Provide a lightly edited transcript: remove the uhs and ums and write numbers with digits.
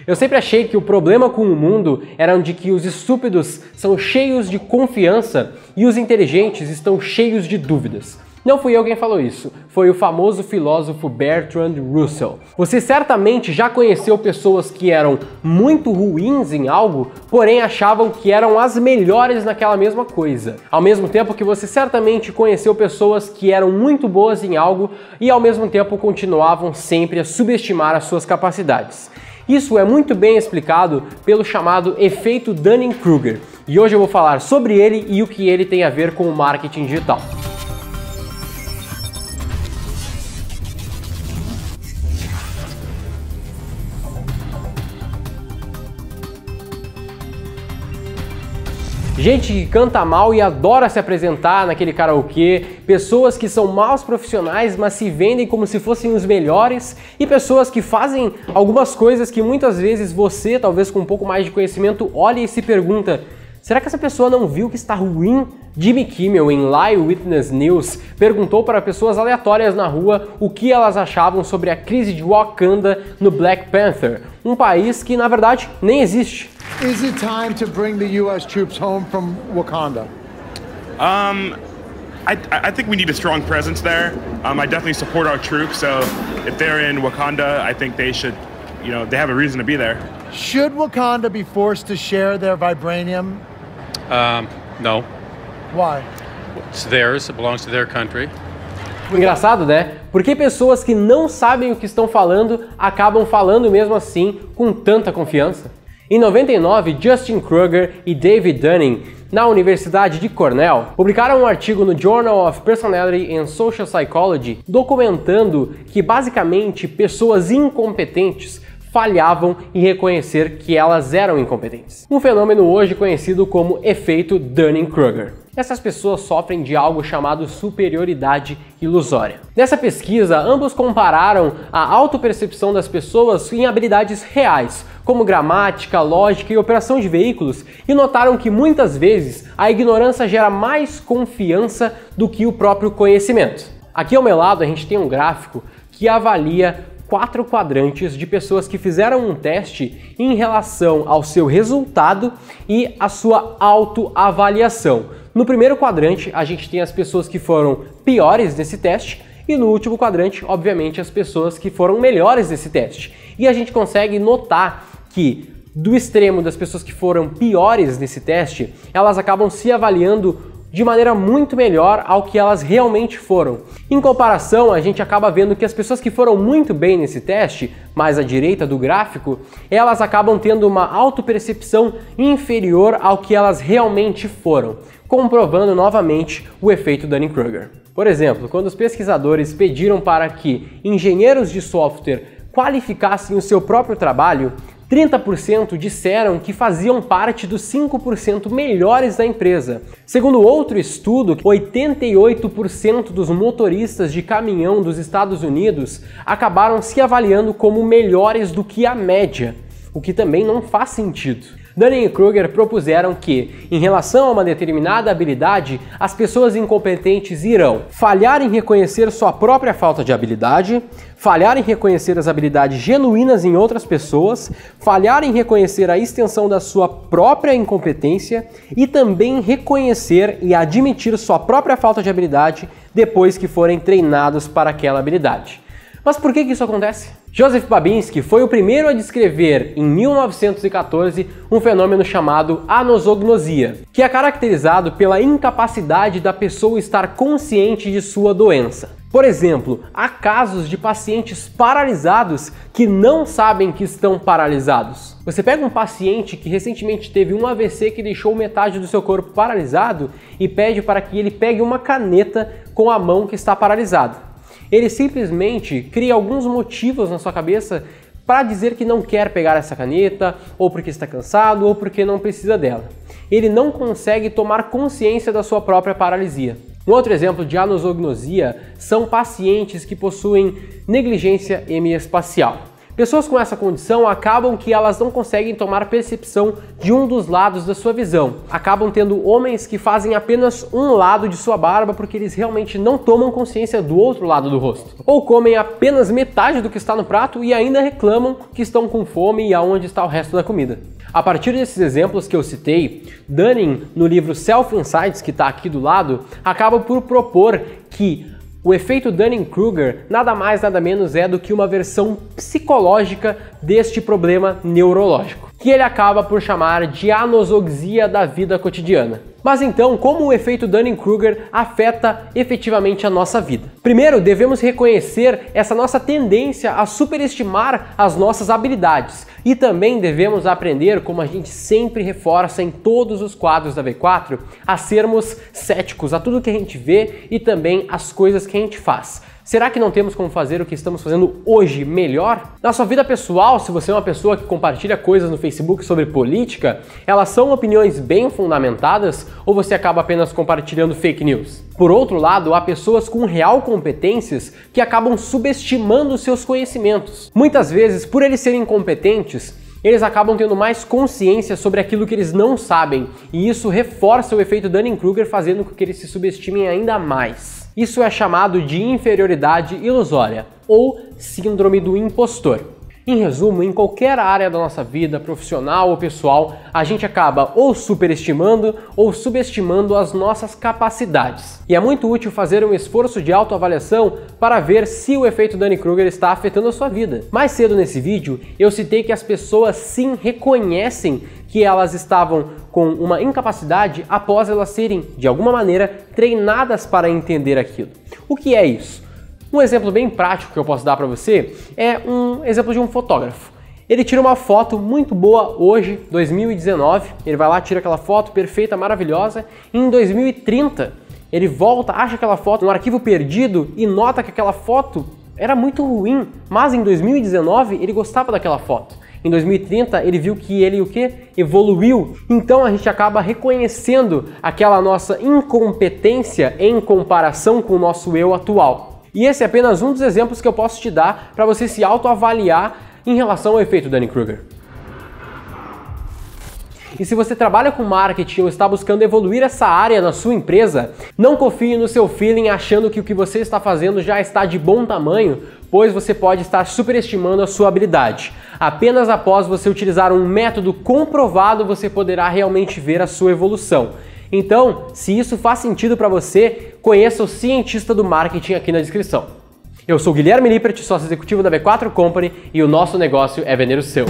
Eu sempre achei que o problema com o mundo era de que os estúpidos são cheios de confiança e os inteligentes estão cheios de dúvidas. Não fui eu quem falou isso, foi o famoso filósofo Bertrand Russell. Você certamente já conheceu pessoas que eram muito ruins em algo, porém achavam que eram as melhores naquela mesma coisa. Ao mesmo tempo que você certamente conheceu pessoas que eram muito boas em algo e ao mesmo tempo continuavam sempre a subestimar as suas capacidades. Isso é muito bem explicado pelo chamado efeito Dunning-Kruger, e hoje eu vou falar sobre ele e o que ele tem a ver com o marketing digital. Gente que canta mal e adora se apresentar naquele karaokê, pessoas que são maus profissionais, mas se vendem como se fossem os melhores, e pessoas que fazem algumas coisas que muitas vezes você, talvez com um pouco mais de conhecimento, olha e se pergunta: será que essa pessoa não viu que está ruim? Jimmy Kimmel, em Live Witness News, perguntou para pessoas aleatórias na rua o que elas achavam sobre a crise de Wakanda no Black Panther, um país que, na verdade, nem existe. Is it time to bring the U.S. troops home from Wakanda? I think we need a strong presence there. I definitely support our troops, so if they're in Wakanda, I think they should, they have a reason to be there. Should Wakanda be forced to share their vibranium? No. Why? It's theirs, it belongs to their country. Engraçado, né? Porque pessoas que não sabem o que estão falando acabam falando mesmo assim com tanta confiança. Em 99, Justin Kruger e David Dunning, na Universidade de Cornell, publicaram um artigo no Journal of Personality and Social Psychology documentando que basicamente pessoas incompetentes falhavam em reconhecer que elas eram incompetentes. Um fenômeno hoje conhecido como efeito Dunning-Kruger. Essas pessoas sofrem de algo chamado superioridade ilusória. Nessa pesquisa, ambos compararam a autopercepção das pessoas em habilidades reais, como gramática, lógica e operação de veículos, e notaram que muitas vezes a ignorância gera mais confiança do que o próprio conhecimento. Aqui ao meu lado a gente tem um gráfico que avalia 4 quadrantes de pessoas que fizeram um teste em relação ao seu resultado e a sua autoavaliação. No primeiro quadrante, a gente tem as pessoas que foram piores nesse teste e no último quadrante, obviamente, as pessoas que foram melhores nesse teste. E a gente consegue notar que do extremo das pessoas que foram piores nesse teste, elas acabam se avaliando de maneira muito melhor ao que elas realmente foram. Em comparação, a gente acaba vendo que as pessoas que foram muito bem nesse teste, mais à direita do gráfico, elas acabam tendo uma autopercepção inferior ao que elas realmente foram, comprovando novamente o efeito Dunning-Kruger. Por exemplo, quando os pesquisadores pediram para que engenheiros de software qualificassem o seu próprio trabalho, 30% disseram que faziam parte dos 5% melhores da empresa. Segundo outro estudo, 88% dos motoristas de caminhão dos Estados Unidos acabaram se avaliando como melhores do que a média, o que também não faz sentido. Dunning e Kruger propuseram que, em relação a uma determinada habilidade, as pessoas incompetentes irão falhar em reconhecer sua própria falta de habilidade, falhar em reconhecer as habilidades genuínas em outras pessoas, falhar em reconhecer a extensão da sua própria incompetência e também reconhecer e admitir sua própria falta de habilidade depois que forem treinados para aquela habilidade. Mas por que isso acontece? Joseph Babinski foi o primeiro a descrever, em 1914, um fenômeno chamado anosognosia, que é caracterizado pela incapacidade da pessoa estar consciente de sua doença. Por exemplo, há casos de pacientes paralisados que não sabem que estão paralisados. Você pega um paciente que recentemente teve um AVC que deixou metade do seu corpo paralisado e pede para que ele pegue uma caneta com a mão que está paralisada. Ele simplesmente cria alguns motivos na sua cabeça para dizer que não quer pegar essa caneta, ou porque está cansado, ou porque não precisa dela. Ele não consegue tomar consciência da sua própria paralisia. Um outro exemplo de anosognosia são pacientes que possuem negligência hemiespacial. Pessoas com essa condição acabam que elas não conseguem tomar percepção de um dos lados da sua visão. Acabam tendo homens que fazem apenas um lado de sua barba porque eles realmente não tomam consciência do outro lado do rosto. Ou comem apenas metade do que está no prato e ainda reclamam que estão com fome e aonde está o resto da comida. A partir desses exemplos que eu citei, Dunning, no livro Self Insights, que está aqui do lado, acaba por propor que o efeito Dunning-Kruger nada mais nada menos é do que uma versão psicológica deste problema neurológico, que ele acaba por chamar de anosoxia da vida cotidiana. Mas então, como o efeito Dunning-Kruger afeta efetivamente a nossa vida? Primeiro, devemos reconhecer essa nossa tendência a superestimar as nossas habilidades e também devemos aprender, como a gente sempre reforça em todos os quadros da V4, a sermos céticos a tudo que a gente vê e também as coisas que a gente faz. Será que não temos como fazer o que estamos fazendo hoje melhor? Na sua vida pessoal, se você é uma pessoa que compartilha coisas no Facebook sobre política, elas são opiniões bem fundamentadas ou você acaba apenas compartilhando fake news? Por outro lado, há pessoas com real competências que acabam subestimando seus conhecimentos. Muitas vezes, por eles serem incompetentes, eles acabam tendo mais consciência sobre aquilo que eles não sabem, e isso reforça o efeito Dunning-Kruger, fazendo com que eles se subestimem ainda mais. Isso é chamado de inferioridade ilusória, ou síndrome do impostor. Em resumo, em qualquer área da nossa vida, profissional ou pessoal, a gente acaba ou superestimando ou subestimando as nossas capacidades. E é muito útil fazer um esforço de autoavaliação para ver se o efeito Dunning-Kruger está afetando a sua vida. Mais cedo nesse vídeo, eu citei que as pessoas sim reconhecem que elas estavam com uma incapacidade após elas serem, de alguma maneira, treinadas para entender aquilo. O que é isso? Um exemplo bem prático que eu posso dar para você é um exemplo de um fotógrafo. Ele tira uma foto muito boa hoje, 2019, ele vai lá, tira aquela foto perfeita, maravilhosa, e em 2030 ele volta, acha aquela foto no arquivo perdido e nota que aquela foto era muito ruim, mas em 2019 ele gostava daquela foto. Em 2030 ele viu que ele evoluiu. Então a gente acaba reconhecendo aquela nossa incompetência em comparação com o nosso eu atual. E esse é apenas um dos exemplos que eu posso te dar para você se autoavaliar em relação ao efeito Dunning-Kruger. E se você trabalha com marketing ou está buscando evoluir essa área na sua empresa, não confie no seu feeling achando que o que você está fazendo já está de bom tamanho, pois você pode estar superestimando a sua habilidade. Apenas após você utilizar um método comprovado, você poderá realmente ver a sua evolução. Então, se isso faz sentido para você, conheça o cientista do marketing aqui na descrição. Eu sou Guilherme Lippert, sócio executivo da V4 Company, e o nosso negócio é vender o seu.